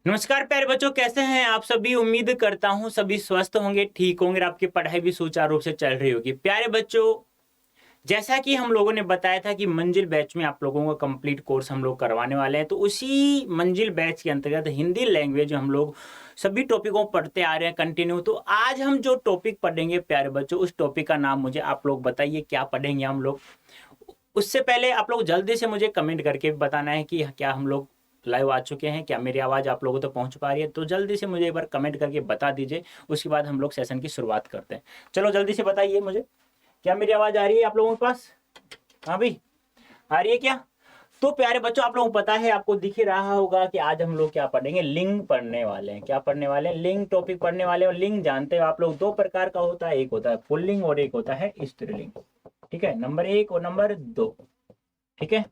नमस्कार प्यारे बच्चों, कैसे हैं आप सभी। उम्मीद करता हूं सभी स्वस्थ होंगे, ठीक होंगे और आपकी पढ़ाई भी सुचारू रूप से चल रही होगी। प्यारे बच्चों, जैसा कि हम लोगों ने बताया था कि मंजिल बैच में आप लोगों का कंप्लीट कोर्स हम लोग करवाने वाले हैं, तो उसी मंजिल बैच के अंतर्गत हिंदी लैंग्वेज हम लोग सभी टॉपिकों पढ़ते आ रहे हैं कंटिन्यू। तो आज हम जो टॉपिक पढ़ेंगे प्यारे बच्चों, उस टॉपिक का नाम मुझे आप लोग बताइए, क्या पढ़ेंगे हम लोग। उससे पहले आप लोग जल्दी से मुझे कमेंट करके बताना है कि क्या हम लोग लाइव आ चुके हैं, क्या मेरी आवाज़ आप लोगों तक पहुंच पा रही है। तो जल्दी से मुझे एक बार कमेंट करके बता दीजिए, उसके बाद हम लोग सेशन की शुरुआत करते हैं। चलो जल्दी से बताइए मुझे, क्या मेरी आवाज़ आ रही है आप लोगों के पास। हाँ भाई, आ रही है क्या। तो प्यारे बच्चों, आप लोगों को पता है, आपको दिख ही रहा होगा कि आज हम लोग क्या पढ़ेंगे, लिंग पढ़ने वाले हैं। क्या पढ़ने वाले हैं, लिंग टॉपिक पढ़ने वाले हैं। और लिंग जानते हो आप लोग, दो प्रकार का होता है, एक होता है पुल्लिंग और एक होता है स्त्रीलिंग। ठीक है, नंबर एक और नंबर दो। ठीक है।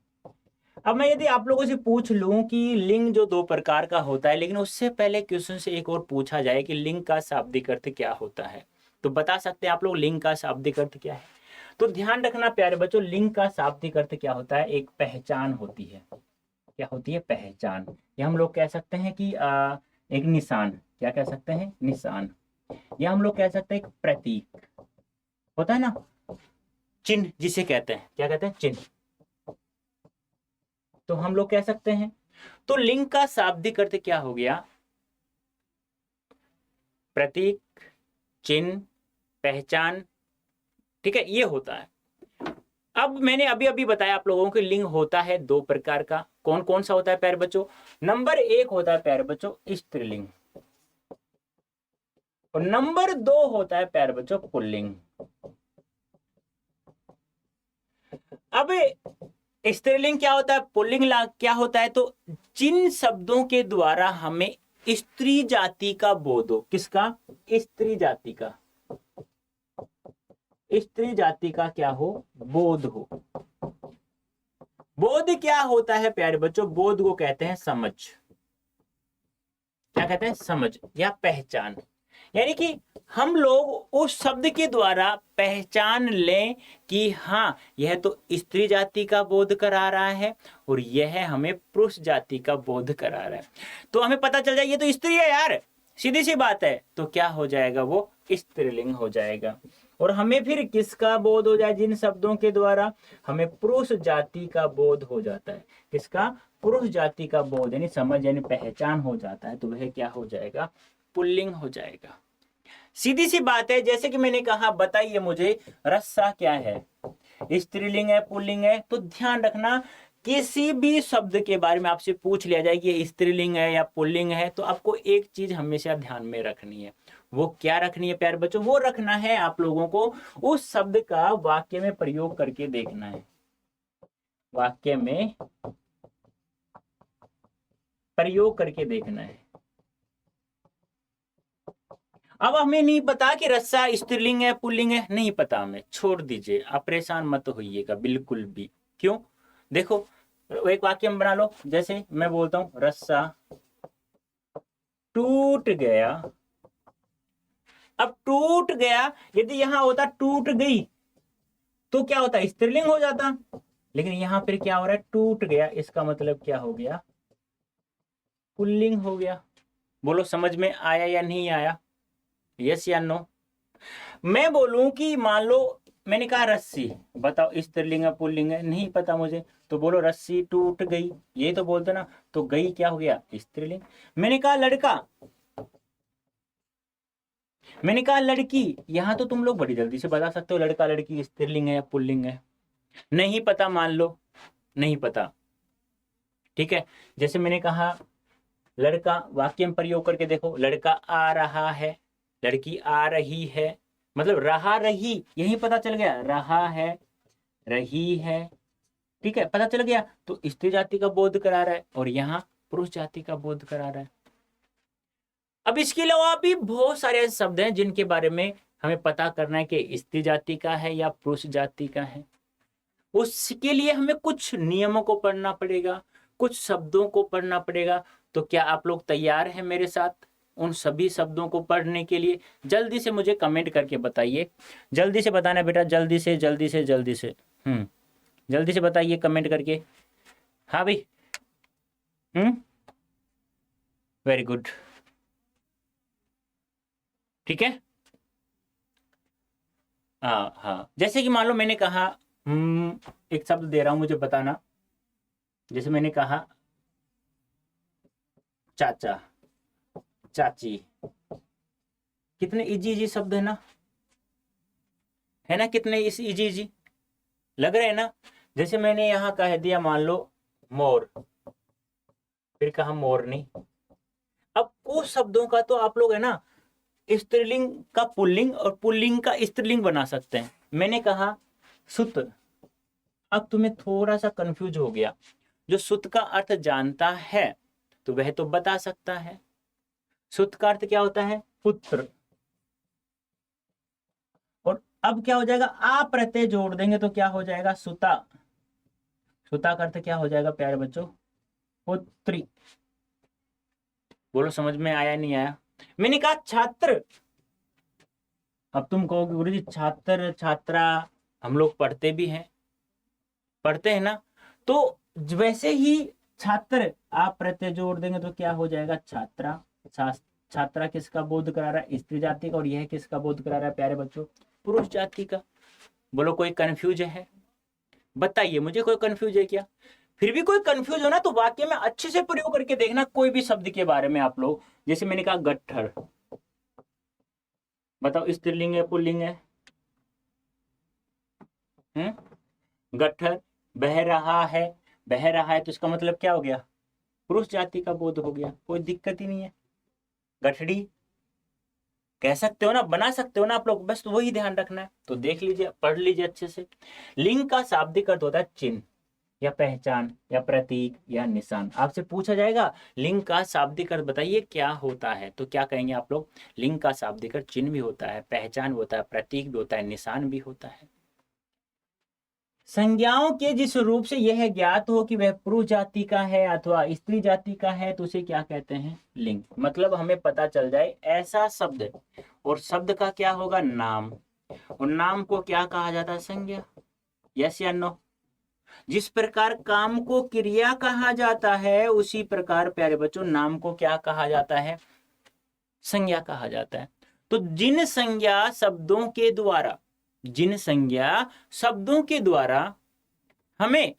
अब मैं यदि आप लोगों से पूछ लूं कि लिंग जो दो प्रकार का होता है, लेकिन उससे पहले क्वेश्चन से एक और पूछा जाए कि लिंग का शाब्दिक अर्थ क्या होता है, तो बता सकते हैं आप लोग लिंग का शाब्दिक अर्थ क्या है। तो ध्यान रखना प्यारे बच्चों, लिंग का शाब्दिक अर्थ क्या होता है, एक पहचान होती है। क्या होती है, पहचान। या हम लोग कह सकते हैं कि एक निशान। क्या कह सकते हैं, निशान। या हम लोग कह सकते हैं एक प्रतीक होता है ना, चिन्ह जिसे कहते हैं, क्या कहते हैं, चिन्ह। तो हम लोग कह सकते हैं। तो लिंग का शाब्दिक अर्थ क्या हो गया, प्रतीक, चिन्ह, पहचान। ठीक है, ये होता है। अब मैंने अभी अभी बताया आप लोगों को, लिंग होता है दो प्रकार का। कौन कौन सा होता है प्यारे बच्चों। नंबर एक होता है प्यारे बच्चों स्त्रीलिंग, और नंबर दो होता है प्यारे बच्चों पुल्लिंग। अब स्त्रीलिंग क्या होता है, पुल्लिंग क्या होता है, तो जिन शब्दों के द्वारा हमें स्त्री जाति का बोध हो। किसका, स्त्री जाति का, स्त्री जाति का क्या हो, बोध हो। बोध क्या होता है प्यारे बच्चों, बोध को कहते हैं समझ। क्या कहते हैं, समझ या पहचान। यानी कि हम लोग उस शब्द के द्वारा पहचान लें कि हाँ, यह तो स्त्री जाति का बोध करा रहा है और यह हमें पुरुष जाति का बोध करा रहा है। तो हमें पता चल जाए ये तो स्त्री है यार, सीधी सी बात है, तो क्या हो जाएगा, वो स्त्रीलिंग हो जाएगा। और हमें फिर किसका बोध हो जाए, जिन शब्दों के द्वारा हमें पुरुष जाति का बोध हो जाता है। किसका, पुरुष जाति का बोध यानी समझ यानी पहचान हो जाता है, तो वह क्या हो जाएगा, पुल्लिंग हो जाएगा। सीधी सी बात है, जैसे कि मैंने कहा, बताइए मुझे रस्सा क्या है, स्त्रीलिंग है पुल्लिंग है। तो ध्यान रखना, किसी भी शब्द के बारे में आपसे पूछ लिया जाए कि ये स्त्रीलिंग है या पुल्लिंग है, तो आपको एक चीज हमेशा ध्यान में रखनी है। वो क्या रखनी है प्यारे बच्चों, वो रखना है आप लोगों को उस शब्द का वाक्य में प्रयोग करके देखना है। वाक्य में प्रयोग करके देखना है। अब हमें नहीं पता कि रस्सा स्त्रीलिंग है पुल्लिंग है, नहीं पता हमें, छोड़ दीजिए, आप परेशान मत होइएगा बिल्कुल भी। क्यों, देखो, एक वाक्य हम बना लो। जैसे मैं बोलता हूं रस्सा टूट गया। अब टूट गया, यदि यहां होता टूट गई तो क्या होता, स्त्रीलिंग हो जाता। लेकिन यहां पर क्या हो रहा है, टूट गया, इसका मतलब क्या हो गया, पुल्लिंग हो गया। बोलो समझ में आया या नहीं आया, यस या नो। मैं बोलूं कि मान लो मैंने कहा रस्सी, बताओ स्त्रीलिंग है पुल्लिंग है, नहीं पता मुझे, तो बोलो रस्सी टूट गई, ये तो बोलते ना। तो गई क्या हो गया, स्त्रीलिंग। मैंने कहा लड़का, मैंने कहा लड़की, यहां तो तुम लोग बड़ी जल्दी से बता सकते हो लड़का लड़की स्त्रीलिंग है या पुल्लिंग है। नहीं पता, मान लो नहीं पता। ठीक है, जैसे मैंने कहा लड़का, वाक्य में प्रयोग करके देखो, लड़का आ रहा है, लड़की आ रही है, मतलब रहा रही, यही पता चल गया, रहा है, रही है। ठीक है, पता चल गया। तो स्त्री जाति का बोध करा रहा है और यहाँ पुरुष जाति का बोध करा रहा है। अब इसके अलावा भी बहुत सारे ऐसे शब्द हैं जिनके बारे में हमें पता करना है कि स्त्री जाति का है या पुरुष जाति का है। उसके लिए हमें कुछ नियमों को पढ़ना पड़ेगा, कुछ शब्दों को पढ़ना पड़ेगा। तो क्या आप लोग तैयार हैं मेरे साथ उन सभी शब्दों को पढ़ने के लिए। जल्दी से मुझे कमेंट करके बताइए, जल्दी से बताना बेटा, जल्दी से जल्दी से जल्दी से। जल्दी से बताइए कमेंट करके। हाँ भाई। हम्म वेरी गुड, ठीक है। हाँ हाँ, जैसे कि मान लो मैंने कहा, एक शब्द दे रहा हूं मुझे बताना। जैसे मैंने कहा चाचा, चाची, कितने इजी इजी शब्द है ना, कितने इस इजी इजी लग रहे हैं ना। जैसे मैंने यहाँ कह दिया मान लो मोर, फिर कहा मोरनी। अब कुछ शब्दों का तो आप लोग है ना स्त्रीलिंग का पुल्लिंग और पुल्लिंग का स्त्रीलिंग बना सकते हैं। मैंने कहा सुत, अब तुम्हें थोड़ा सा कंफ्यूज हो गया। जो सुत का अर्थ जानता है तो वह तो बता सकता है। सुत का अर्थ क्या होता है? पुत्र। और अब क्या हो जाएगा, आ प्रत्यय जोड़ देंगे तो क्या हो जाएगा? सुता। सुता का अर्थ क्या हो जाएगा प्यारे बच्चों? पुत्री। बोलो समझ में आया नहीं आया? मैंने कहा छात्र। अब तुम कहोगे गुरुजी छात्र छात्रा हम लोग पढ़ते भी हैं, पढ़ते हैं ना। तो वैसे ही छात्र आप प्रत्यय जोड़ देंगे तो क्या हो जाएगा? छात्रा। छात्रा किसका बोध करा रहा है? स्त्री जाति का। और यह किसका बोध करा रहा है प्यारे बच्चों? पुरुष जाति का। बोलो कोई कंफ्यूज है? बताइए मुझे, कोई कंफ्यूज है क्या? फिर भी कोई कंफ्यूज हो ना तो वाक्य में अच्छे से प्रयोग करके देखना कोई भी शब्द के बारे में आप लोग। जैसे मैंने कहा गट्ठर, बताओ स्त्रीलिंग है पुल्लिंग है? गट्ठर। बह रहा है, बह रहा है तो इसका मतलब क्या हो गया? पुरुष जाति का बोध हो गया, कोई दिक्कत ही नहीं है। गठड़ी कह सकते हो ना, बना सकते हो ना आप लोग, बस तो वही ध्यान रखना है। तो देख लीजिए, पढ़ लीजिए अच्छे से। लिंग का शाब्दिक अर्थ होता है चिन्ह या पहचान या प्रतीक या निशान। आपसे पूछा जाएगा लिंग का शाब्दिक अर्थ बताइए क्या होता है, तो क्या कहेंगे आप लोग? लिंग का शाब्दिक अर्थ चिन्ह भी होता है, पहचान भी होता है, प्रतीक भी होता है, निशान भी होता है। संज्ञाओं के जिस रूप से यह ज्ञात हो कि वह पुरुष जाति का है अथवा स्त्री जाति का है तो उसे क्या कहते हैं? लिंग। मतलब हमें पता चल जाए ऐसा शब्द, और शब्द का क्या होगा? नाम। और नाम को क्या कहा जाता है? संज्ञा। यस या नो? जिस प्रकार काम को क्रिया कहा जाता है उसी प्रकार प्यारे बच्चों नाम को क्या कहा जाता है? संज्ञा कहा जाता है। तो जिन संज्ञा शब्दों के द्वारा, जिन संज्ञा शब्दों के द्वारा हमें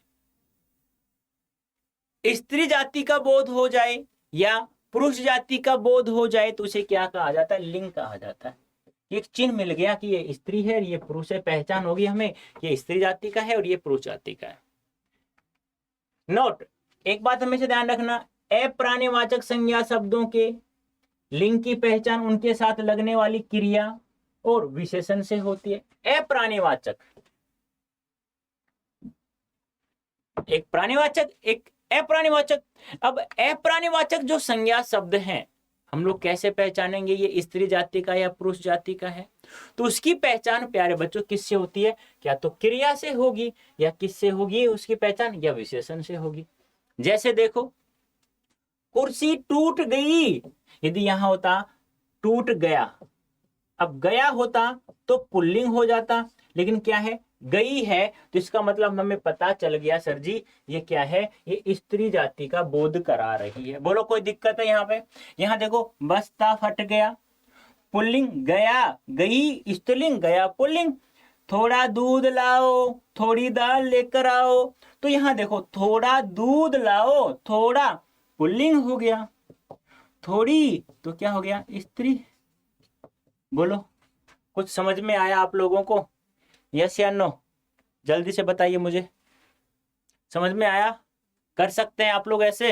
स्त्री जाति का बोध हो जाए या पुरुष जाति का बोध हो जाए तो उसे क्या कहा जाता है? लिंग कहा जाता है। एक चिन्ह मिल गया कि ये स्त्री है, ये पुरुष है, पहचान होगी हमें ये स्त्री जाति का है और ये पुरुष जाति का है। नोट, एक बात हमेशा ध्यान रखना, अप्राणीवाचक संज्ञा शब्दों के लिंग की पहचान उनके साथ लगने वाली क्रिया और विशेषण से होती है। अप्राणीवाचक, एक प्राणीवाचक एक अप्राणीवाचक। अब अप्राणीवाचक जो संज्ञा शब्द हैं हम लोग कैसे पहचानेंगे ये स्त्री जाति का या पुरुष जाति का है? तो उसकी पहचान प्यारे बच्चों किससे होती है? क्या तो क्रिया से होगी या किससे होगी उसकी पहचान? या विशेषण से होगी। जैसे देखो कुर्सी टूट गई, यदि यहां होता टूट गया, अब गया होता तो पुल्लिंग हो जाता, लेकिन क्या है? गई है, तो इसका मतलब हमें पता चल गया सर जी ये क्या है? ये स्त्री जाति का बोध करा रही है। बोलो कोई दिक्कत है यहाँ पे? यहाँ देखो बस्ता फट गया, पुल्लिंग, गया गई स्त्रीलिंग, गया पुल्लिंग। थोड़ा दूध लाओ, थोड़ी दाल लेकर आओ, तो यहाँ देखो थोड़ा दूध लाओ, थोड़ा पुल्लिंग हो गया, थोड़ी तो क्या हो गया? स्त्री। बोलो कुछ समझ में आया आप लोगों को? यस या नो? जल्दी से बताइए मुझे, समझ में आया? कर सकते हैं आप लोग ऐसे?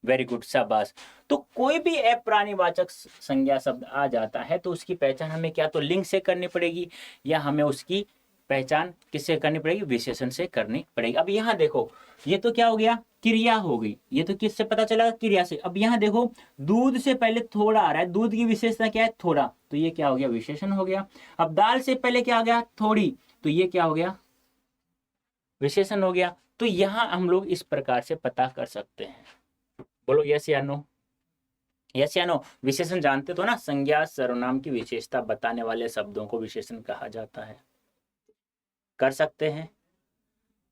वेरी गुड, शाबाश। तो कोई भी अप्राणीवाचक संज्ञा शब्द आ जाता है तो उसकी पहचान हमें क्या तो लिंग से करनी पड़ेगी या हमें उसकी पहचान किससे करनी पड़ेगी? विशेषण से करनी पड़ेगी। अब यहाँ देखो ये तो क्या हो गया? क्रिया हो गई। ये तो किससे पता चला? क्रिया से। अब यहाँ देखो दूध से पहले थोड़ा आ रहा है, दूध की विशेषता क्या है? थोड़ा, तो ये क्या हो गया? विशेषण हो गया। अब दाल से पहले क्या आ गया? थोड़ी, तो ये क्या हो गया? विशेषण हो गया। तो यहाँ हम लोग इस प्रकार से पता कर सकते हैं। बोलो यस या नो? यस या नो? विशेषण जानते तो ना, संज्ञा सर्वनाम की विशेषता बताने वाले शब्दों को विशेषण कहा जाता है। कर सकते हैं?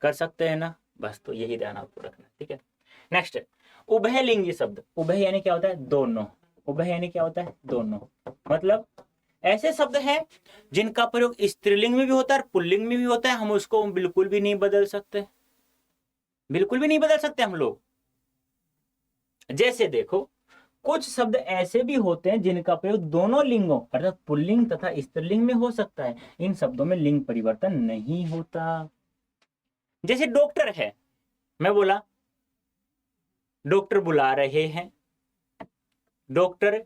कर सकते हैं ना? बस तो यही ध्यान आपको रखना, ठीक है। नेक्स्ट, उभयलिंगी शब्द, उभय यानी क्या होता है दोनों, उभय यानी क्या होता है दोनों, मतलब ऐसे शब्द हैं जिनका प्रयोग स्त्रीलिंग में भी होता है और पुल्लिंग में भी होता है, हम उसको बिल्कुल भी नहीं बदल सकते, बिल्कुल भी नहीं बदल सकते हम लोग। जैसे देखो कुछ शब्द ऐसे भी होते हैं जिनका प्रयोग दोनों लिंगों अर्थात पुल्लिंग तथा स्त्रीलिंग में हो सकता है, इन शब्दों में लिंग परिवर्तन नहीं होता। जैसे डॉक्टर है, मैं बोला डॉक्टर बुला रहे हैं, डॉक्टर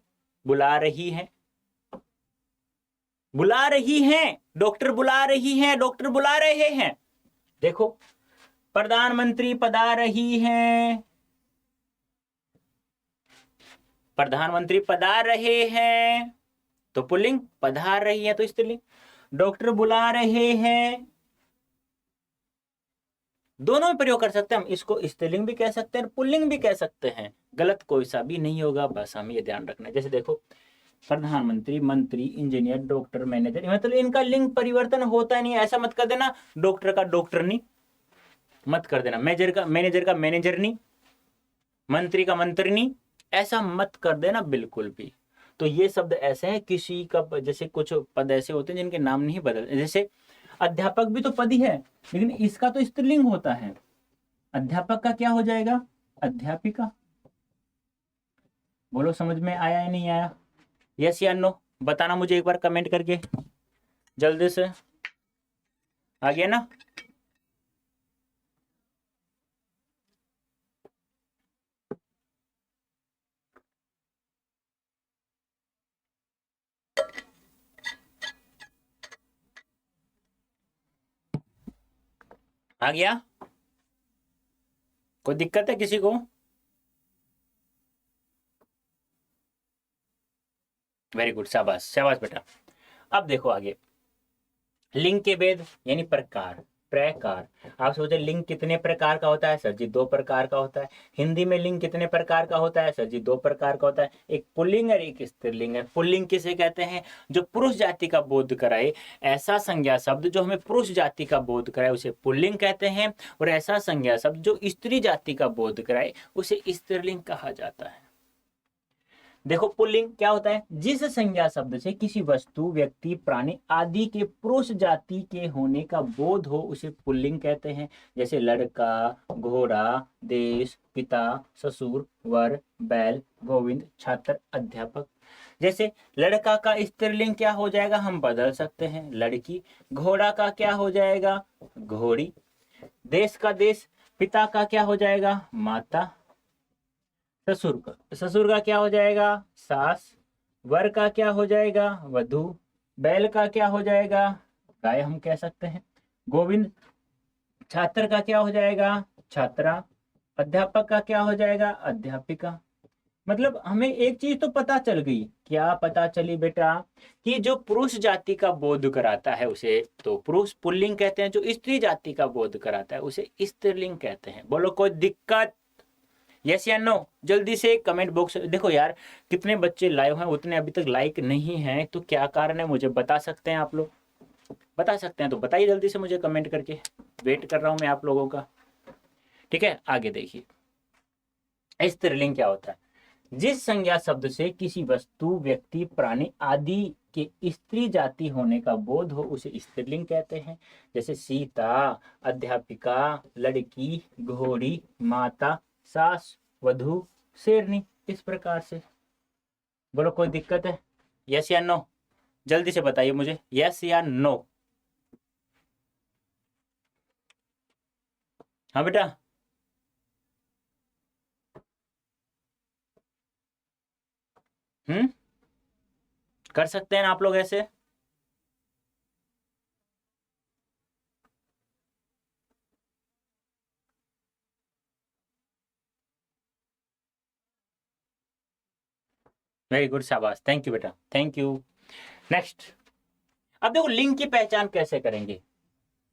बुला रही है, बुला रही हैं, डॉक्टर बुला रही हैं, डॉक्टर बुला रहे हैं। देखो प्रधानमंत्री पधार रही हैं, प्रधानमंत्री पधार रहे हैं तो पुल्लिंग, पधार रही है तो स्त्रीलिंग, डॉक्टर बुला रहे हैं, दोनों में प्रयोग कर सकते हैं हम, इसको स्त्रीलिंग भी कह सकते हैं पुल्लिंग भी कह सकते हैं, गलत कोई सा भी नहीं होगा, बस हमें ये ध्यान रखना है। जैसे देखो प्रधानमंत्री, मंत्री, इंजीनियर, डॉक्टर, मैनेजर, मतलब इनका लिंग परिवर्तन होता नहीं, ऐसा मत कर देना डॉक्टर का डॉक्टर नहीं, मत कर देना मैनेजर का मैनेजर नहीं, मंत्री का मंत्री नहीं, ऐसा मत कर देना बिल्कुल भी। तो ये शब्द ऐसे हैं किसी का, जैसे कुछ पद ऐसे होते हैं जिनके नाम नहीं बदल, जैसे अध्यापक भी तो पद ही है लेकिन इसका तो स्त्रीलिंग होता है, अध्यापक का क्या हो जाएगा अध्यापिका। बोलो समझ में आया या नहीं आया, यस या नो बताना मुझे एक बार कमेंट करके जल्दी से, आ गया ना। आ गया, कोई दिक्कत है किसी को? वेरी गुड, शाबाश शाबाश बेटा। अब देखो आगे, लिंग के भेद यानी प्रकार, प्रकार। आप सोचे लिंग कितने प्रकार का होता है, सर जी 2 प्रकार का होता है। हिंदी में लिंग कितने प्रकार का होता है, सर जी 2 प्रकार का होता है, एक पुल्लिंग और एक स्त्रीलिंग है। पुल्लिंग किसे कहते हैं, जो पुरुष जाति का बोध कराए, ऐसा संज्ञा शब्द जो हमें पुरुष जाति का बोध कराए उसे पुल्लिंग कहते हैं, और ऐसा संज्ञा शब्द जो स्त्री जाति का बोध कराए उसे स्त्रीलिंग कहा जाता है। देखो पुल्लिंग क्या होता है, जिस संज्ञा शब्द से किसी वस्तु, व्यक्ति, प्राणी आदि के पुरुष जाति के होने का बोध हो उसे पुल्लिंग कहते हैं। जैसे लड़का, घोड़ा, देश, पिता, ससुर, वर, बैल, गोविंद, छात्र, अध्यापक। जैसे लड़का का स्त्रीलिंग क्या हो जाएगा, हम बदल सकते हैं लड़की, घोड़ा का क्या हो जाएगा घोड़ी, देश का देश, पिता का क्या हो जाएगा माता, ससुर का क्या हो जाएगा सास, वर का क्या हो जाएगा वधू, बैल का क्या हो जाएगा गाय हम कह सकते हैं, गोविंद, छात्र का क्या हो जाएगा छात्रा, अध्यापक का क्या हो जाएगा अध्यापिका। मतलब हमें एक चीज तो पता चल गई, क्या पता चली बेटा, कि जो पुरुष जाति का बोध कराता है उसे तो पुरुष पुल्लिंग कहते हैं, जो स्त्री जाति का बोध कराता है उसे स्त्रीलिंग कहते हैं। बोलो कोई दिक्कत, यस या नो, जल्दी से कमेंट बॉक्स। देखो यार कितने बच्चे लाइव हैं, उतने अभी तक लाइक नहीं हैं, तो क्या कारण है मुझे बता सकते हैं आप लोग, बता सकते हैं तो बताइए जल्दी से मुझे कमेंट करके, वेट कर रहा हूं मैं आप लोगों का। ठीक है आगे देखिए, स्त्रीलिंग क्या होता है, जिस संज्ञा शब्द से किसी वस्तु, व्यक्ति, प्राणी आदि के स्त्री जाति होने का बोध हो उसे स्त्रीलिंग कहते हैं। जैसे सीता, अध्यापिका, लड़की, घोड़ी, माता, सास, वधू, शेरनी, इस प्रकार से। बोलो कोई दिक्कत है, यस या नो, जल्दी से बताइए मुझे यस या नो। हाँ बेटा, कर सकते हैं आप लोग ऐसे। वेरी गुड शाबाश, थैंक यू बेटा, थैंक यू। नेक्स्ट, अब देखो लिंग की पहचान कैसे करेंगे।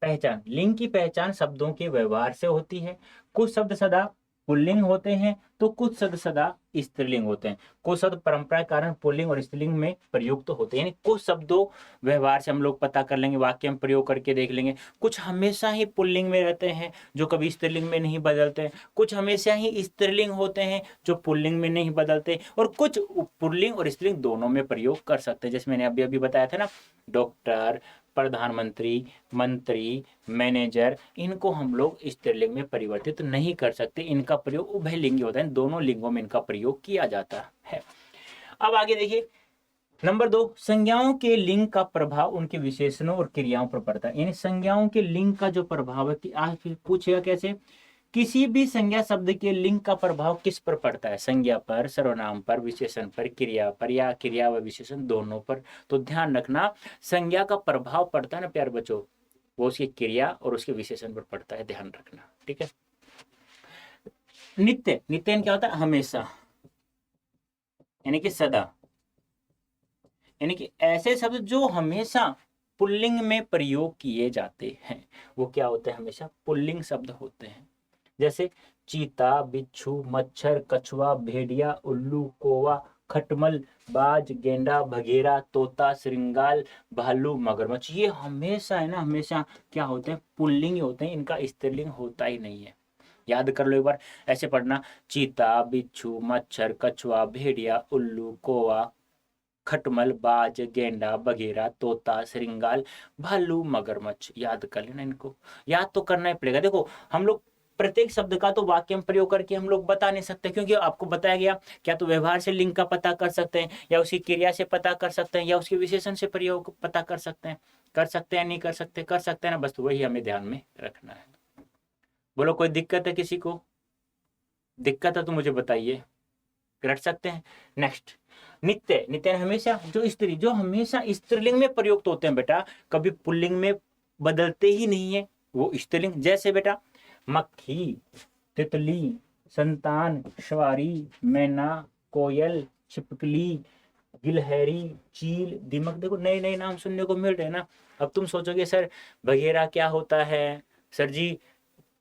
पहचान, लिंग की पहचान शब्दों के व्यवहार से होती है। कुछ शब्द सदा पुल्लिंग होते हैं तो कुछ शब्द सदा स्त्रीलिंग होते हैं। कुछ शब्द परंपरा के कारण पुल्लिंग और स्त्रीलिंग में प्रयुक्त होते हैं, यानी कुछ शब्दों व्यवहार से हम लोग पता कर लेंगे, वाक्य में प्रयोग करके देख लेंगे। कुछ हमेशा ही पुल्लिंग में रहते हैं जो कभी स्त्रीलिंग में नहीं बदलते हैं, कुछ हमेशा ही स्त्रीलिंग होते हैं जो पुल्लिंग में नहीं बदलते, और कुछ पुल्लिंग और स्त्रीलिंग दोनों में प्रयोग कर सकते हैं। जैसे मैंने अभी अभी बताया था ना, डॉक्टर, प्रधानमंत्री, मंत्री, मैनेजर, इनको हम लोग स्त्रीलिंग में परिवर्तित नहीं कर सकते, इनका प्रयोग उभयलिंगी होता है, दोनों लिंगों में इनका प्रयोग किया जाता है। अब आगे देखिए, नंबर 2, संज्ञाओं के लिंग का प्रभाव उनके विशेषणों और क्रियाओं पर पड़ता है। यानी संज्ञाओं के लिंग का जो प्रभाव है कि आज फिर पूछेगा कैसे, किसी भी संज्ञा शब्द के लिंग का प्रभाव किस पर पड़ता है, संज्ञा पर, सर्वनाम पर, विशेषण पर, क्रिया पर, या क्रिया व विशेषण दोनों पर। तो ध्यान रखना, संज्ञा का प्रभाव पड़ता है ना प्यारे बच्चों, वो उसकी क्रिया और उसके विशेषण पर पड़ता है, ध्यान रखना, ठीक है। नित्य, नित्य क्या होता है, हमेशा, यानी कि सदा, यानी कि ऐसे शब्द जो हमेशा पुल्लिंग में प्रयोग किए जाते हैं वो क्या होते हैं, हमेशा पुल्लिंग शब्द होते हैं। जैसे चीता, बिच्छू, मच्छर, कछुआ, भेड़िया, उल्लू, कौवा, खटमल, बाज, गेंडा, भगेरा, तोता, श्रृंगाल, भालू, मगरमच्छ, ये हमेशा है ना, हमेशा क्या होते हैं, पुल्लिंग ही होते हैं, इनका स्त्रीलिंग होता ही नहीं है। याद कर लो एक बार, ऐसे पढ़ना, चीता, बिच्छू, मच्छर, कछुआ, भेड़िया, उल्लू, कौवा, खटमल, बाज, गेंडा, बघेरा, तोता, श्रृंगाल, भालू, मगरमच्छ। याद कर लेना इनको, याद तो करना ही पड़ेगा। देखो हम लोग प्रत्येक शब्द का तो वाक्य में प्रयोग करके हम लोग बता नहीं सकते, क्योंकि आपको बताया गया क्या तो व्यवहार से लिंग का पता कर सकते हैं, या उसकी क्रिया से पता कर सकते हैं, या उसके विशेषण से प्रयोग पता कर सकते हैं, नहीं कर सकते, कर सकते हैं ना, बस वही हमें ध्यान में रखना है। बोलो कोई दिक्कत है किसी को, दिक्कत है तो मुझे बताइए, रट सकते हैं। नेक्स्ट, नित्य, नित्य हमेशा, जो स्त्री, जो हमेशा स्त्रीलिंग में प्रयुक्त होते हैं बेटा, कभी पुल्लिंग में बदलते ही नहीं है, वो स्त्रीलिंग। जैसे बेटा मक्खी, तितली, संतान, सवारी, मैना, कोयल, छिपकली, गिलहरी, चील, दीमक। देखो नए नए नाम सुनने को मिल रहे हैं ना। अब तुम सोचोगे सर बघेरा क्या होता है, सर जी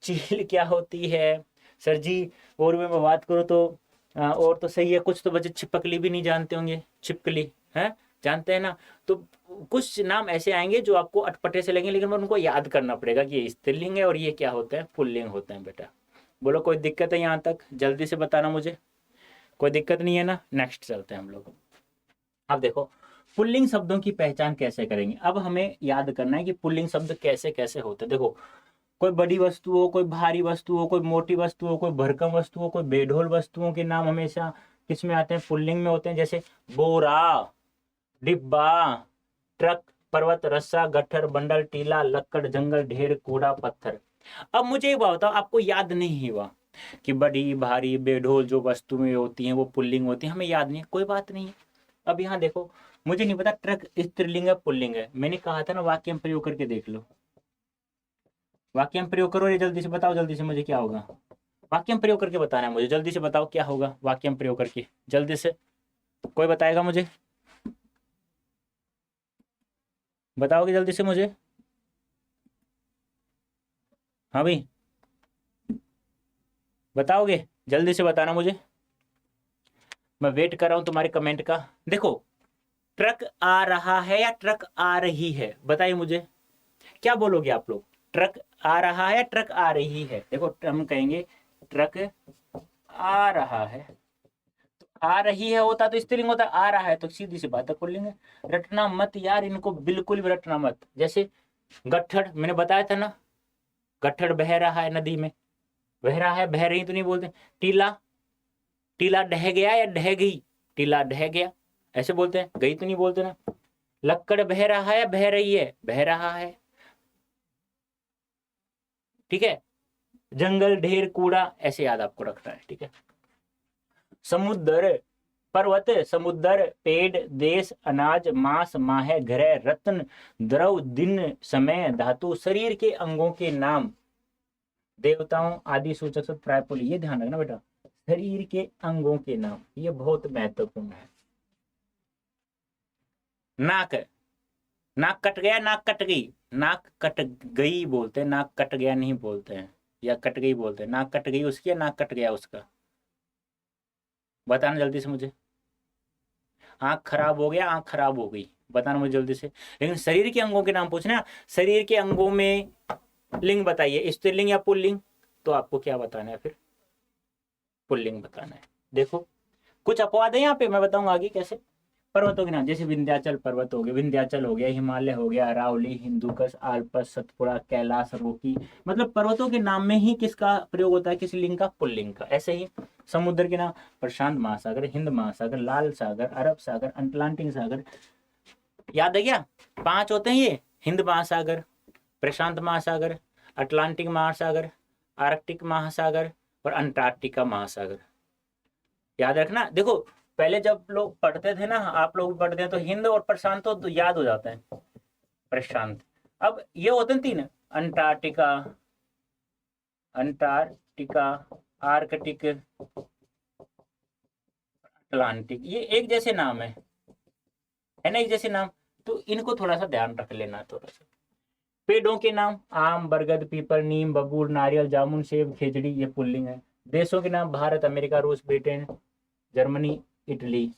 चील क्या होती है, सर जी और मैं बात करूँ तो और तो सही है, कुछ तो बच्चे छिपकली भी नहीं जानते होंगे, छिपकली है जानते हैं ना। तो कुछ नाम ऐसे आएंगे जो आपको अटपटे से लगेंगे, लेकिन उनको याद करना पड़ेगा कि ये स्त्रीलिंग है और ये क्या होता है, पुल्लिंग होते हैं बेटा। बोलो कोई दिक्कत है यहाँ तक, जल्दी से बताना मुझे, कोई दिक्कत नहीं है ना। नेक्स्ट चलते हैं हम लोग। अब देखो पुल्लिंग शब्दों की पहचान कैसे करेंगे। अब हमें याद करना है कि पुल्लिंग शब्द कैसे कैसे होते हैं। देखो कोई बड़ी वस्तु हो, कोई भारी वस्तु हो, कोई मोटी वस्तु हो, कोई भरकम वस्तु हो, कोई बेढोल वस्तुओं के नाम हमेशा किस में आते हैं, पुल्लिंग में होते हैं। जैसे बोरा, डिब्बा, ट्रक, पर्वत, रस्सा, गट्ठर, बंडल, टीला, लक्कड़, जंगल, ढेर, कूड़ा, पत्थर। अब मुझे एक बात बताओ, आपको याद नहीं हुआ कि बड़ी भारी बेढोल जो वस्तुएं होती हैं वो पुल्लिंग होती हैं, हमें याद नहीं है, कोई बात नहीं है। अब यहाँ देखो, मुझे नहीं पता ट्रक स्त्रीलिंग है पुल्लिंग है, मैंने कहा था ना वाक्य में प्रयोग करके देख लो, वाक्य में प्रयोग करो, ये जल्दी से बताओ, जल्दी से मुझे क्या होगा, वाक्य में प्रयोग करके बताना है मुझे, जल्दी से बताओ क्या होगा वाक्य में प्रयोग करके, जल्दी से कोई बताएगा मुझे, बताओगे जल्दी से मुझे। हाँ भाई बताओगे, जल्दी से बताना मुझे, मैं वेट कर रहा हूं तुम्हारे कमेंट का। देखो ट्रक आ रहा है या ट्रक आ रही है, बताइए मुझे, क्या बोलोगे आप लोग, ट्रक आ रहा है या ट्रक आ रही है। देखो हम कहेंगे ट्रक आ रहा है, तो आ रही है होता तो स्त्रीलिंग होता, आ रहा है तो सीधी सी बात है पुल्लिंग है। रटना मत यार, इनको बिल्कुल भी रटना मत। जैसे गट्ठड़, मैंने बताया था ना, गट्ठड़ बह रहा है नदी में, बह रहा है, बह रही तो नहीं बोलते। टीला, टीला ढह गया या ढह गई, टीला ढह गया ऐसे बोलते हैं, गई तो नहीं बोलते ना। लक्कड़ बह रहा है या बह रही है, बह रहा है, ठीक है। जंगल, ढेर, कूड़ा, ऐसे याद आपको रखना है, ठीक है। समुद्र, पर्वत, समुद्र, पेड़, देश, अनाज, मांस, माह, ग्रह, रत्न, द्रव, दिन, समय, धातु, शरीर के अंगों के नाम, देवताओं आदि सूचक शब्द, प्रायपुल, ये ध्यान रखना बेटा, शरीर के अंगों के नाम, ये बहुत महत्वपूर्ण है। नाक, नाक कट गया, नाक कट गई, नाक कट गई बोलते हैं, नाक कट गया नहीं बोलते हैं, या कट गई बोलते हैं, नाक कट गई उसकी या नाक कट गया उसका, बताना जल्दी से मुझे। आँख खराब हो गया, आँख खराब हो गई, बताना मुझे जल्दी से। लेकिन शरीर के अंगों के नाम पूछना, शरीर के अंगों में लिंग बताइए, स्त्रीलिंग या पुल्लिंग, तो आपको क्या बताना है फिर, पुल्लिंग बताना है। देखो कुछ अपवाद है यहाँ पे, मैं बताऊंगा आगे कैसे। पर्वतों के नाम, जैसे विंध्याचल पर्वत हो गया, विंध्याचल हो गया, हिमालय हो गया, अरावली, हिंदुकश, आल्पस, सतपुड़ा, कैलाश, रोकी, मतलब पर्वतों के नाम में ही किसका प्रयोग होता है, किसी लिंग का, पुल्लिंग का। ऐसे ही समुद्र के नाम, प्रशांत महासागर, हिंद महासागर, लाल सागर, अरब सागर, अटलांटिक सागर, याद है क्या, 5 होते हैं ये, हिंद महासागर, प्रशांत महासागर, अटलांटिक महासागर, आर्कटिक महासागर और अंटार्कटिका महासागर। याद रखना। देखो पहले जब लोग पढ़ते थे ना, आप लोग पढ़ते हैं तो हिंद और प्रशांत तो याद हो जाता है, प्रशांत। अब ये होते हैं 3, अंटार्कटिका, अंटार्कटिका, आर्कटिक, अटलांटिक, ये एक जैसे नाम है ना, एक जैसे नाम। तो इनको थोड़ा सा ध्यान रख लेना थोड़ा सा। पेड़ों के नाम, आम, बरगद, पीपल, नीम, बबूल, नारियल, जामुन, सेब, खेजड़ी, ये पुल्लिंग है। देशों के नाम, भारत, अमेरिका, रूस, ब्रिटेन, जर्मनी, इटली।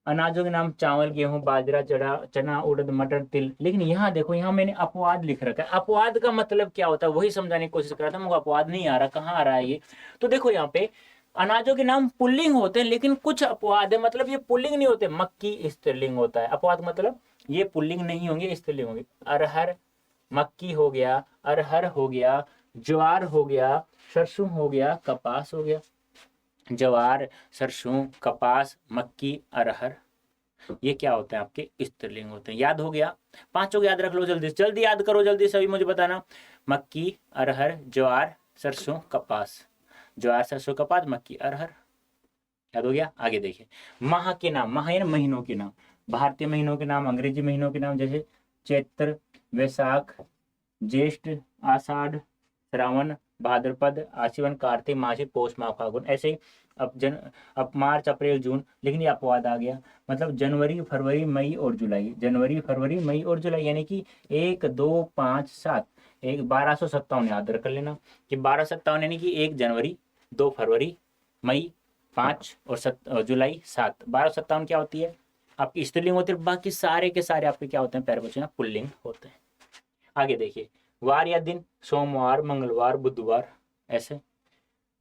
अनाजों के नाम, चावल, गेहूं, बाजरा, चना, उड़द, मटर, तिल। लेकिन यहाँ देखो, यहाँ मैंने अपवाद लिख रखा है। अपवाद का मतलब क्या होता है वही समझाने की कोशिश कर रहा था, मुझे अपवाद नहीं आ रहा, कहाँ आ रहा है ये। तो देखो यहाँ पे अनाजों के नाम पुल्लिंग होते हैं, लेकिन कुछ अपवाद है, मतलब ये पुल्लिंग नहीं होते। मक्की स्त्रीलिंग होता है, अपवाद मतलब ये पुल्लिंग नहीं होंगे, स्त्रीलिंग होंगे। अरहर, मक्की हो गया, अरहर हो गया, ज्वार हो गया, सरसों हो गया, कपास हो गया। ज्वार, सरसों, कपास, मक्की, अरहर, ये क्या होते हैं, आपके स्त्रीलिंग होते हैं। याद हो गया, 5 को याद रख लो, जल्दी जल्दी याद करो, जल्दी सभी मुझे बताना। मक्की, अरहर, ज्वार, सरसों, कपास, ज्वार, सरसों, कपास, मक्की, अरहर। याद हो गया। आगे देखिए, माह के नाम, माह यानी महीनों के नाम। भारतीय महीनों के नाम, अंग्रेजी महीनों के नाम, जैसे चैत्र, वैशाख, ज्येष्ठ, आषाढ़, श्रावण, भाद्रपद, आश्विन, कार्तिक, मासी, पौष, माह, फागुन। ऐसे ही अब मार्च, अप्रैल, जून। लेकिन ये अपवाद आ गया, मतलब जनवरी, फरवरी, मई और जुलाई। जनवरी, फरवरी, मई और जुलाई, यानी कि 1, 2, 5, 7, 1257 याद रख लेना कि 1257 यानी कि 1 जनवरी, 2 फरवरी, मई 5 और जुलाई 7। 1257 क्या होती है, आपकी स्त्रीलिंग होती है। बाकी सारे के सारे आपके क्या होते हैं, पैरवचन पुल्लिंग होते हैं। आगे देखिए, वार या दिन, सोमवार, मंगलवार, बुधवार। ऐसे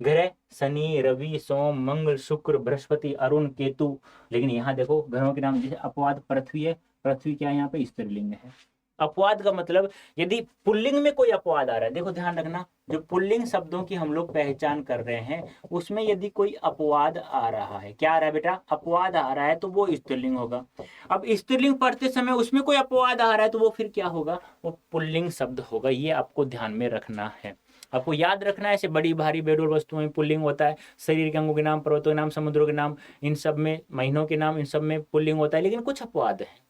ग्रह, शनि, रवि, सोम, मंगल, शुक्र, बृहस्पति, अरुण, केतु। लेकिन यहाँ देखो ग्रहों के नाम, जैसे अपवाद पृथ्वी है, पृथ्वी क्या है, यहाँ पे स्त्रीलिंग है। अपवाद का मतलब यदि पुल्लिंग में कोई अपवाद आ रहा है, देखो ध्यान रखना, जो पुल्लिंग शब्दों की हम लोग पहचान कर रहे हैं उसमें यदि कोई अपवाद आ रहा है, क्या आ रहा है बेटा, अपवाद आ रहा है, तो वो स्त्रीलिंग होगा। अब स्त्रीलिंग पढ़ते समय उसमें कोई अपवाद आ रहा है तो वो फिर क्या होगा, वो पुल्लिंग शब्द होगा। ये आपको ध्यान में रखना है, आपको याद रखना है। ऐसे बड़ी भारी बेडोल वस्तुओं में पुल्लिंग होता है, शरीर के अंगों के नाम, पर्वतों के नाम, समुद्रों के नाम, इन सब में, महीनों के नाम, इन सब में पुल्लिंग होता है। लेकिन कुछ अपवाद है,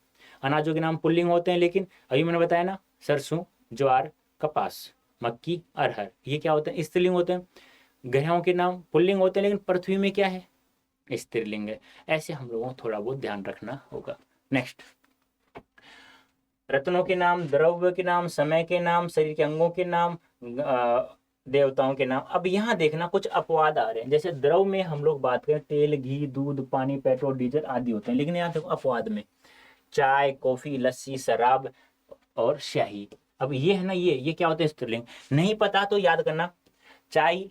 अनाजों के नाम पुल्लिंग होते हैं, लेकिन अभी मैंने बताया ना, सरसों, ज्वार, कपास, मक्की, अरहर, ये क्या होते हैं, स्त्रीलिंग होते हैं। ग्रहों के नाम पुल्लिंग होते हैं, लेकिन पृथ्वी में क्या है, स्त्रीलिंग है। ऐसे हम लोगों को थोड़ा बहुत ध्यान रखना होगा। नेक्स्ट, रत्नों के नाम, द्रव्य के नाम, समय के नाम, शरीर के अंगों के नाम, देवताओं के नाम। अब यहाँ देखना कुछ अपवाद आ रहे हैं, जैसे द्रव में हम लोग बात करें, तेल, घी, दूध, पानी, पेट्रोल, डीजल आदि होते हैं। लेकिन यहाँ देखो अपवाद में, चाय, कॉफी, लस्सी, शराब और स्याही। अब ये है ना, ये क्या होते हैं, स्त्रीलिंग। नहीं पता तो याद करना, चाय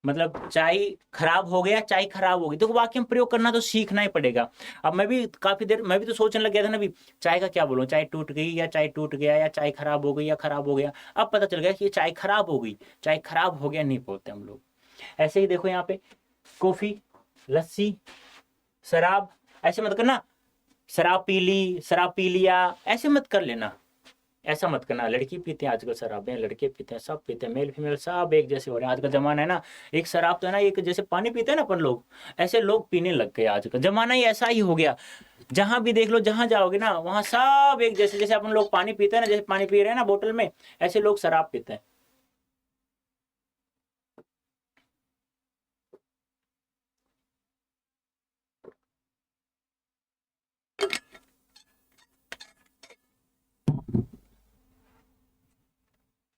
मतलब चाय खराब हो गया, चाय खराब हो गई, देखो वाक्य में प्रयोग करना तो सीखना ही पड़ेगा। अब मैं भी काफी देर, मैं भी तो सोचने लग गया था ना भी, चाय का क्या बोलूं, चाय टूट गई या चाय टूट गया, या चाय खराब हो गई या खराब हो गया। अब पता चल गया कि ये चाय खराब हो गई, चाय खराब हो गया नहीं बोलते हम लोग। ऐसे ही देखो यहाँ पे, कॉफी, लस्सी, शराब, ऐसे मत करना, शराब पी ली, शराब पी लिया, ऐसे मत कर लेना, ऐसा मत करना। लड़की पीते हैं आजकल शराबें, लड़के पीते हैं, सब पीते हैं, मेल फीमेल सब एक जैसे हो रहे हैं। आज का जमाना है ना, एक शराब तो है ना, एक जैसे पानी पीते हैं ना अपन लोग, ऐसे लोग पीने लग गए। आज का जमाना ही ऐसा ही हो गया, जहां भी देख लो, जहां जाओगे ना वहां सब एक जैसे, जैसे अपन लोग पानी पीते हैं ना, जैसे पानी पी रहे हैं ना बोतल में, ऐसे लोग शराब पीते हैं।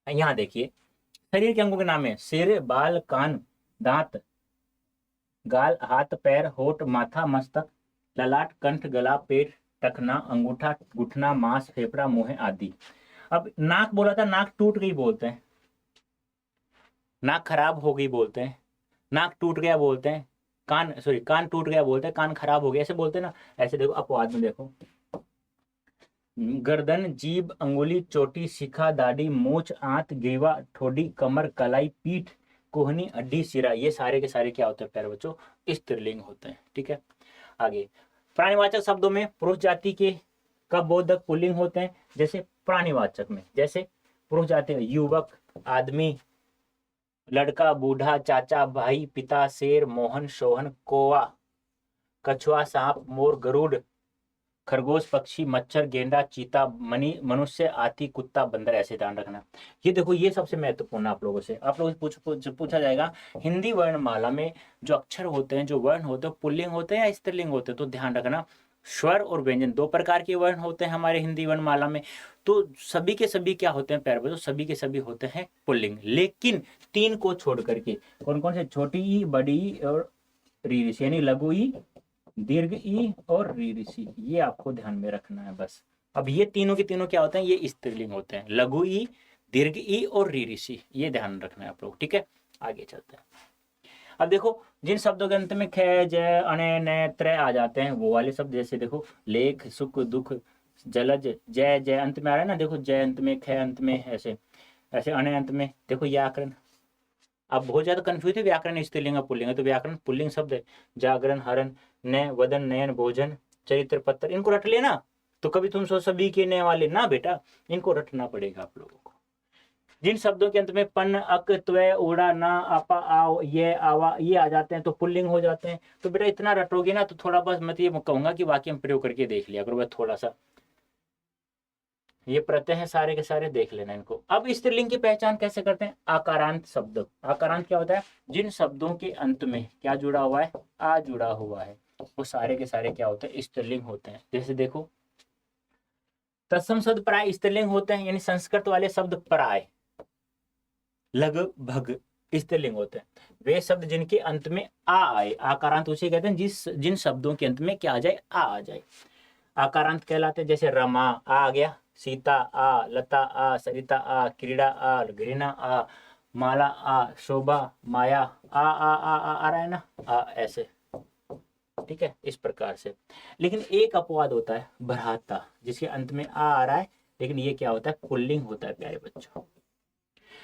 यहाँ देखिए, शरीर के अंगों के नाम है सिर, बाल, कान, दांत, गाल, हाथ, पैर, होठ, माथा, मस्तक, ललाट, कंठ, गला, पेट, टखना, अंगूठा, घुटना, मांस, फेफड़ा, मुंह आदि। अब नाक बोला था, नाक टूट गई बोलते हैं, नाक खराब हो गई बोलते हैं, नाक टूट गया बोलते हैं, कान टूट गया बोलते हैं, कान खराब हो गया ऐसे बोलते हैं ना। ऐसे देखो अपवाद में देखो, गर्दन, जीभ, अंगुली, चोटी, शिखा, दाढ़ी, मूछ, आंत, ग्रीवा, ठोडी, कमर, कलाई, पीठ, कोहनी, हड्डी, सिरा, ये सारे के सारे क्या होते हैं प्यारे बच्चों, स्त्रीलिंग होते हैं। ठीक है, आगे प्राणीवाचक शब्दों में पुरुष जाति के कब बोधक पुल्लिंग होते हैं, जैसे प्राणीवाचक में, जैसे पुरुष जाति में युवक, आदमी, लड़का, बूढ़ा, चाचा, भाई, पिता, शेर, मोहन, सोहन, कौवा, कछुआ, सांप, मोर, गरुड़, खरगोश, पक्षी, मच्छर, गेंडा, चीता, मनुष्य, हाथी, कुत्ता, बंदर, ऐसे ध्यान रखना। ये देखो, ये सबसे महत्वपूर्ण आप लोगों से, आप लोगों से पूछा जाएगा हिंदी वर्णमाला में जो अक्षर होते हैं, जो वर्ण होते हैं, पुल्लिंग होते हैं या स्त्रीलिंग होते हैं, तो ध्यान रखना स्वर और व्यंजन दो प्रकार के वर्ण होते हैं हमारे हिंदी वर्णमाला में। तो सभी के सभी क्या होते हैं प्यारे बच्चों, सभी के सभी होते हैं पुल्लिंग, लेकिन तीन को छोड़ करके। कौन कौन से? छोटी ई, बड़ी ई और री, यानी लघु ई, दीर्घ ई और री ऋषि, ये आपको ध्यान में रखना है बस। अब ये तीनों के तीनों क्या होते हैं, ये स्त्रीलिंग होते हैं, लघु ई, दीर्घ ई और री ऋषि, ये ध्यान रखना है आप लोग। ठीक है, आगे चलते हैं। अब देखो, जिन शब्दों के अंत में ख, जय, अणे, न, त्र आ जाते हैं, वो वाले शब्द, जैसे देखो लेख, सुख, दुख, जलज, जय, जय अंत में आ रहा है ना, देखो जय अंत में, ख अंत में, ऐसे ऐसे, अणे अंत में, देखो व्याकरण। अब बहुत ज्यादा कंफ्यूज है व्याकरण स्त्रीलिंग और पुल्लिंग है, तो व्याकरण पुल्लिंग शब्द है, जागरण, हरण, न, वदन, नयन, भोजन, चरित्र, पत्र, इनको रट लेना। तो कभी तुम सोच सभी के नए वाले ना बेटा, इनको रटना पड़ेगा आप लोगों को। जिन शब्दों के अंत में पन, अक, त्वय, उड़ा, ना, आपा, आओ, ये, आवा, ये आ जाते हैं तो पुल्लिंग हो जाते हैं। तो बेटा इतना रटोगे ना तो थोड़ा बस, मैं ये कहूंगा कि वाक्य में प्रयोग करके देख लिया करो बस थोड़ा सा, ये प्रत्यय है सारे के सारे, देख लेना इनको। अब स्त्रीलिंग की पहचान कैसे करते हैं? आकारांत शब्द। आकारांत क्या होता है? जिन शब्दों के अंत में क्या जुड़ा हुआ है? आ जुड़ा हुआ है, वो सारे के सारे क्या होते हैं? स्त्रीलिंग होते हैं। जैसे देखो, तत्सम शब्द प्राय स्त्रीलिंग होते हैं, यानी संस्कृत वाले शब्द प्राय, लगभग स्त्रीलिंग होते हैं। वे शब्द जिनके अंत में आ आए, आकारांत उसे कहते हैं जिन शब्दों के अंत में क्या आ जाए? आ जाए, आकारांत कहलाते हैं। जैसे रमा, आ गया, सीता, आ, लता, आ, सरिता, आ, क्रीड़ा, आ, घृणा, आ, माला, आ, शोभा, माया, आ रहा है ना, आ, ऐसे। ठीक है, इस प्रकार से। लेकिन एक अपवाद होता है भ्राता, जिसके अंत में आ रहा है, लेकिन ये क्या होता है? पुल्लिंग होता है प्यारे बच्चों।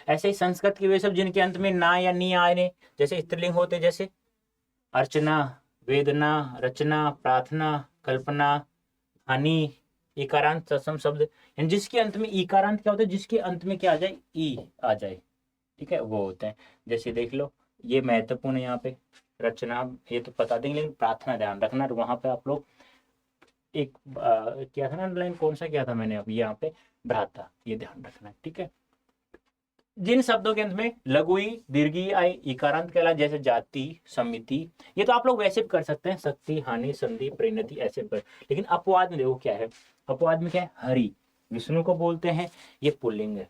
ऐसे ही संस्कृत के वे सब जिनके अंत में ना या नी आए, जैसे स्त्रीलिंग होते, जैसे अर्चना, वेदना, रचना, प्रार्थना, कल्पना, हानि, इकारांत तत्सम शब्द, जिसके अंत में इकारांत क्या होता है? जिसके अंत में क्या आ जाए? ई आ जाए। ठीक है, वो होते हैं। जैसे देख लो, ये महत्वपूर्ण है यहाँ पे, रचना ये तो बता देंगे, लेकिन प्रार्थना ध्यान रखना। वहां पे आप लोग एक क्या था ना लाइन, कौन सा किया था मैंने अभी यहाँ पे? भ्राता, ये ध्यान रखना है। ठीक है, जिन शब्दों के अंत में लघु ई, दीर्घ ई आए, इकारांत कहला, जैसे जाति, समिति, ये तो आप लोग वैसे भी कर सकते हैं, शक्ति, हानि, संधि, परिणति, ऐसे पर। लेकिन अपवाद में देखो क्या है, अपवाद में क्या है? हरि, विष्णु को बोलते हैं, ये पुल्लिंग है।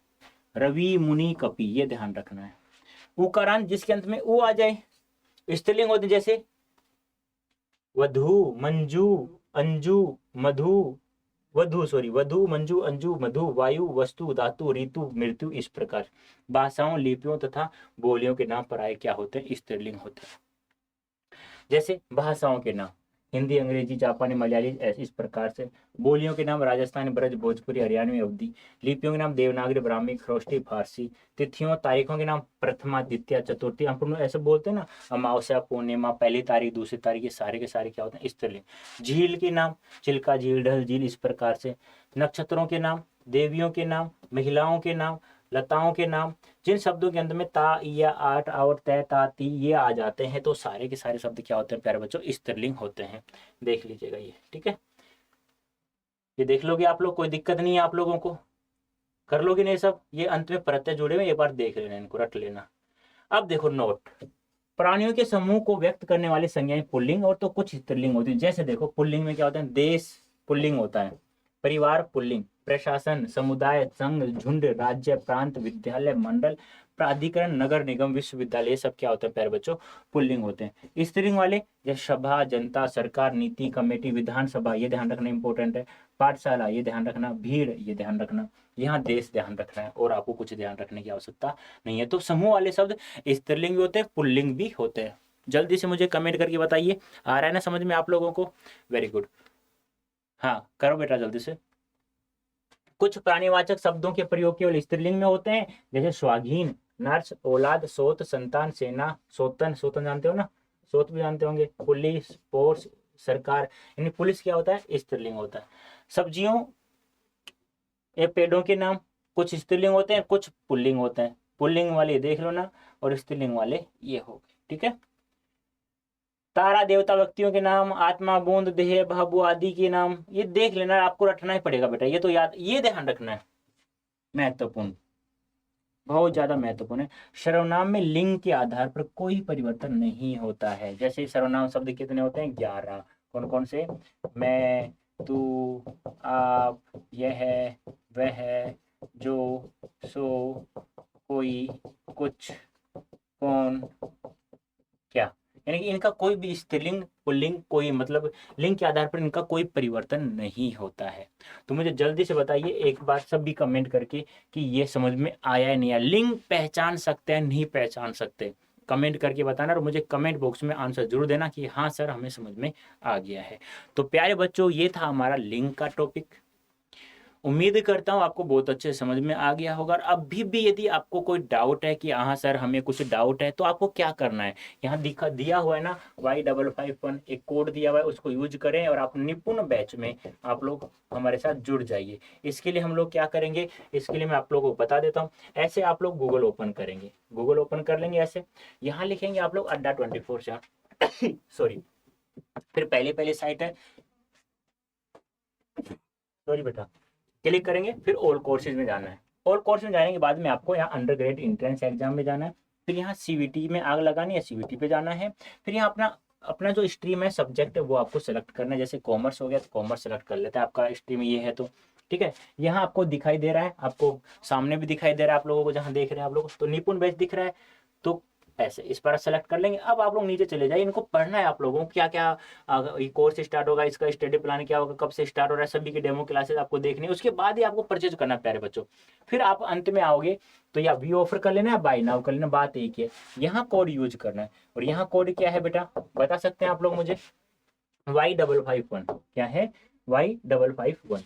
रवि, मुनि, कपि, ये ध्यान रखना है। उकारांत, जिसके अंत में उ आ जाए, स्त्रीलिंग होते, जैसे वधु, मंजू, अंजू, मधु, वधु, मंजू, अंजू, मधु, वायु, वस्तु, धातु, ऋतु, मृत्यु, इस प्रकार। भाषाओं, लिपियों तथा बोलियों के नाम प्राय क्या होते हैं? स्त्रीलिंग होते हैं। जैसे भाषाओं के नाम, हिंदी, अंग्रेजी, जापानी, मलयाली, इस प्रकार से। बोलियों के नाम, राजस्थानी, ब्रज, भोजपुरी, हरियाणवी, अवधी। लिपियों के नाम, देवनागरी, ब्राह्मी, खरोष्टी, फारसी। तिथियों, तारीखों के नाम, प्रथमा, द्वितीय, चतुर्थी, हम ऐसे बोलते हैं ना, अमावस्या, पूर्णिमा, पहली तारीख, दूसरी तारीख, ये सारे के सारे क्या होते हैं? स्त्रीलिंग। झील के नाम, चिल्का झील, ढल झील, इस प्रकार से। नक्षत्रों के नाम, देवियों के नाम, महिलाओं के नाम, लताओं के नाम, जिन शब्दों के अंत में ता, या, आठ और तय, ता, ती, ये आ जाते हैं, तो सारे के सारे शब्द क्या होते हैं प्यारे बच्चों? स्त्रीलिंग होते हैं। देख लीजिएगा ये। ठीक है, ये देख लोगे आप लोग, कोई दिक्कत नहीं है आप लोगों को, कर लोगे नहीं सब। ये अंत में प्रत्यय जुड़े हुए, एक बार देख लेना, इनको रट लेना। अब देखो नोट, प्राणियों के समूह को व्यक्त करने वाली संज्ञाएं पुल्लिंग और तो कुछ स्त्रीलिंग होती है। जैसे देखो, पुल्लिंग में क्या होता है? देश पुल्लिंग होता है, परिवार पुल्लिंग, प्रशासन, समुदाय, संघ, झुंड, राज्य, प्रांत, विद्यालय, मंडल, प्राधिकरण, नगर निगम, विश्वविद्यालय, ये सब क्या होते हैं प्यारे बच्चों, पुल्लिंग होते हैं। स्त्रीलिंग वाले जैसे सभा, जनता, सरकार, नीति, कमेटी, विधानसभा, ये ध्यान रखना इंपॉर्टेंट है। पाठशाला, ये ध्यान रखना। भीड़, ये ध्यान रखना। यहाँ देश ध्यान रखना है और आपको कुछ ध्यान रखने की आवश्यकता नहीं है। तो समूह वाले शब्द स्त्रीलिंग भी होते हैं, पुल्लिंग भी होते हैं। जल्दी से मुझे कमेंट करके बताइए, आ रहा है ना समझ में आप लोगों को? वेरी गुड, हाँ करो बेटा जल्दी से। कुछ प्राणीवाचक शब्दों के प्रयोग केवल स्त्रीलिंग में होते हैं, जैसे स्वाधीन, नर्स, औलाद, सोत, संतान, सेना, सोतन, सोतन जानते हो ना, सोत भी जानते होंगे, पुलिस, फोर्स, सरकार। यानी पुलिस क्या होता है, स्त्रीलिंग होता है। सब्जियों या पेड़ों के नाम कुछ स्त्रीलिंग होते हैं, कुछ पुल्लिंग होते हैं। पुल्लिंग वाले देख लो ना, और स्त्रीलिंग वाले ये हो गए, ठीक है। तारा, देवता, व्यक्तियों के नाम, आत्मा, बूंद, देह, भाभु आदि के नाम, ये देख लेना, आपको रटना ही पड़ेगा बेटा, ये तो याद, ये ध्यान रखना है, महत्वपूर्ण, बहुत ज्यादा महत्वपूर्ण है। सर्वनाम में लिंग के आधार पर कोई परिवर्तन नहीं होता है। जैसे सर्वनाम शब्द कितने होते हैं, 11। कौन कौन से, मैं, तू, आप, यह, वह, जो, सो, कोई, कुछ, कौन, क्या। यानी कि इनका कोई भी स्त्रीलिंग पुल्लिंग कोई मतलब लिंग के आधार पर इनका कोई परिवर्तन नहीं होता है। तो मुझे जल्दी से बताइए एक बार सब भी कमेंट करके कि ये समझ में आया है नहीं आया। लिंग पहचान सकते हैं नहीं पहचान सकते, कमेंट करके बताना, और मुझे कमेंट बॉक्स में आंसर जरूर देना कि हाँ सर हमें समझ में आ गया है। तो प्यारे बच्चों ये था हमारा लिंग का टॉपिक। उम्मीद करता हूँ आपको बहुत अच्छे से समझ में आ गया होगा। और अभी भी यदि आपको कोई डाउट है कि हाँ सर हमें कुछ डाउट है, तो आपको क्या करना है, यहाँ दिया हुआ है ना Y551, एक कोड दिया हुआ है, उसको यूज करें और आप निपुण बैच में आप लोग हमारे साथ जुड़ जाइए। इसके लिए हम लोग क्या करेंगे, इसके लिए मैं आप लोगों को बता देता हूँ। ऐसे आप लोग गूगल ओपन करेंगे, गूगल ओपन कर लेंगे, ऐसे यहाँ लिखेंगे आप लोग अड्डा 24/7 सॉरी, फिर पहले साइट है, सॉरी बेटा, क्लिक करेंगे, फिर ऑल कोर्सेज में जाना है। ऑल कोर्स में जाने के बाद में आपको यहाँ अंडर ग्रेड इंट्रेंस एग्जाम में जाना है, फिर यहाँ सीवीटी में आग लगानी है, सीवीटी पे जाना है, फिर यहाँ अपना अपना जो स्ट्रीम है सब्जेक्ट है वो आपको सेलेक्ट करना है। जैसे कॉमर्स हो गया तो कॉमर्स सेलेक्ट कर लेते हैं, आपका स्ट्रीम ये है तो ठीक है। यहाँ आपको दिखाई दे रहा है, आपको सामने भी दिखाई दे रहा है आप लोगों को, जहाँ देख रहे हैं आप लोग, तो निपुण बैच दिख रहा है, तो ऐसे इस पर सेलेक्ट कर लेंगे। अब आप लोग नीचे चले जाइए, इनको पढ़ना है आप लोगों को, क्या क्या ये कोर्स स्टार्ट होगा, इसका स्टडी प्लान क्या होगा, कब से स्टार्ट हो रहा है, सभी की डेमो क्लासेस आपको देखनी है, उसके बाद ही आपको परचेज करना है प्यारे बच्चों। फिर आप अंत में आओगे तो या वी ऑफर कर लेना है, बाय नाउ कर लेना, बात एक ही है। यहाँ कोड यूज करना है, और यहाँ कोड क्या है बेटा बता सकते हैं आप लोग मुझे? Y551 क्या है, Y551।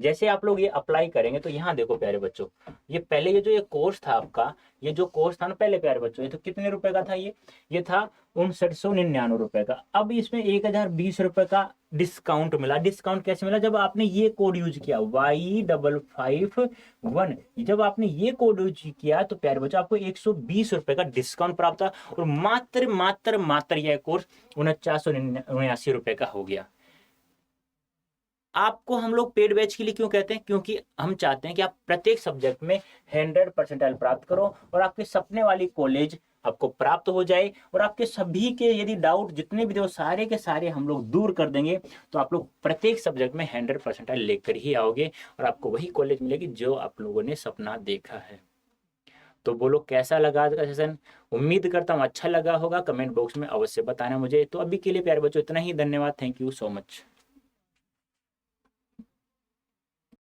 जैसे आप लोग ये अप्लाई करेंगे तो यहाँ देखो प्यारे बच्चों, ये पहले ये कोर्स था आपका, ये जो कोर्स था ना पहले प्यारे बच्चों, ये तो कितने रुपए का था, ये था 5999 रुपए का। अब इसमें 1020 रुपए का डिस्काउंट मिला। डिस्काउंट कैसे मिला? जब आपने ये कोड यूज किया Y551, जब आपने ये कोड यूज किया तो प्यारे बच्चों आपको 120 रुपए का डिस्काउंट प्राप्त था, और मात्र मात्र मात्र यह कोर्स 4979 रुपए का हो गया। आपको हम लोग पेड बैच के लिए क्यों कहते हैं? क्योंकि हम चाहते हैं कि आप प्रत्येक सब्जेक्ट में 100% प्राप्त करो और आपके सपने वाली कॉलेज आपको प्राप्त हो जाए, और आपके सभी के यदि डाउट जितने भी थे वो सारे के सारे हम लोग दूर कर देंगे। तो आप लोग प्रत्येक सब्जेक्ट में 100% लेकर ही आओगे, और आपको वही कॉलेज मिलेगी जो आप लोगों ने सपना देखा है। तो बोलो कैसा लगा आज का सेशन? उम्मीद करता हूँ अच्छा लगा होगा, कमेंट बॉक्स में अवश्य बताना मुझे। तो अभी के लिए प्यारे बच्चों इतना ही, धन्यवाद, थैंक यू सो मच।